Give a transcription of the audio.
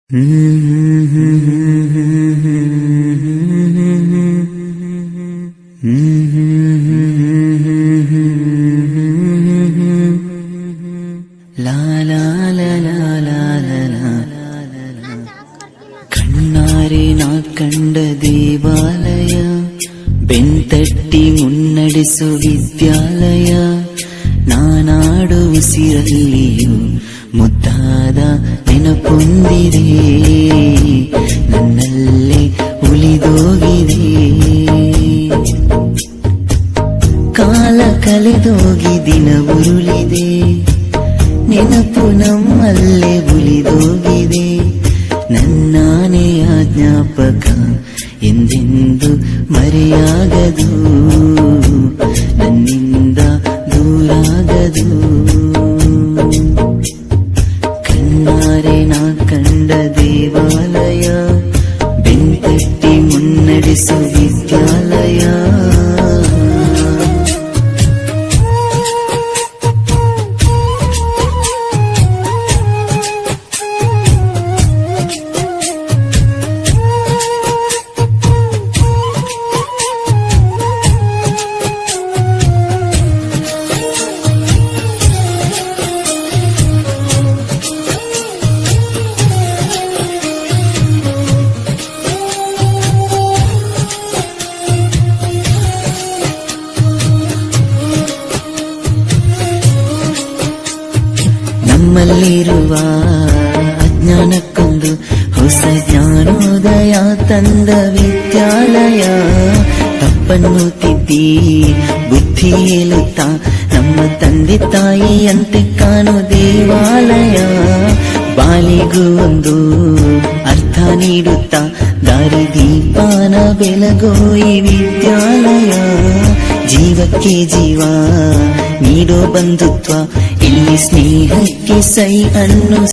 ಕಣ್ಣಾರೆ ನಾ ಕಂಡ ದೇವಾಲಯ, ಬೆಂತಟ್ಟಿ ಮುನ್ನಡೆಸು ವಿದ್ಯಾಲಯ, ನಾನಾಡು ಉಸಿರಲ್ಲಿಯೂ ಮುದ್ದಾದ ನೆನಪೊಂದಿದೆ, ನನ್ನಲ್ಲೇ ಉಳಿದೋಗಿದೆ. ಕಾಲ ಕಳೆದೋಗಿ ದಿನ ಉರುಳಿದೆ, ನೆನಪು ನಮ್ಮಲ್ಲೇ ಉಳಿದೋಗಿದೆ. ನನ್ನಾನೆಯ ಜ್ಞಾಪಕ ಎಂದೆಂದು ಮರೆಯಾಗದು, ನನ್ನಿಂದ ದೂರಾಗದು. ಕಣ್ಣಾರೆ ನಾ ಕಂಡ ದೇವಾಲಯ, ಬೆಂತಟ್ಟಿ ಮುನ್ನಡೆಸು ವಿದ್ಯಾಲಯ. ನಮ್ಮಲ್ಲಿರುವ ಅಜ್ಞಾನಕ್ಕೊಂದು ಹೊಸ ಜ್ಞಾನೋದಯ ತಂದ ವಿದ್ಯಾಲಯ. ತಪ್ಪನ್ನು ತಿದ್ದಿ ಬುದ್ಧಿ ಹೇಳುತ್ತಾ ನಮ್ಮ ತಂದೆ ತಾಯಿಯಂತೆ ಕಾಣೋ ದೇವಾಲಯ. ಬಾಲಿಗೂ ಒಂದು ಅರ್ಥ ನೀಡುತ್ತಾ ದಾರಿ ದೀಪಾನ ಬೆಳಗೋ ಈ ವಿದ್ಯಾಲಯ. ಜೀವಕ್ಕೆ ಜೀವ ನೀಡೋ ಬಂಧುತ್ವ, ಇಲ್ಲಿ ಸ್ನೇಹಕ್ಕೆ ಸೈ ಅನ್ನೋ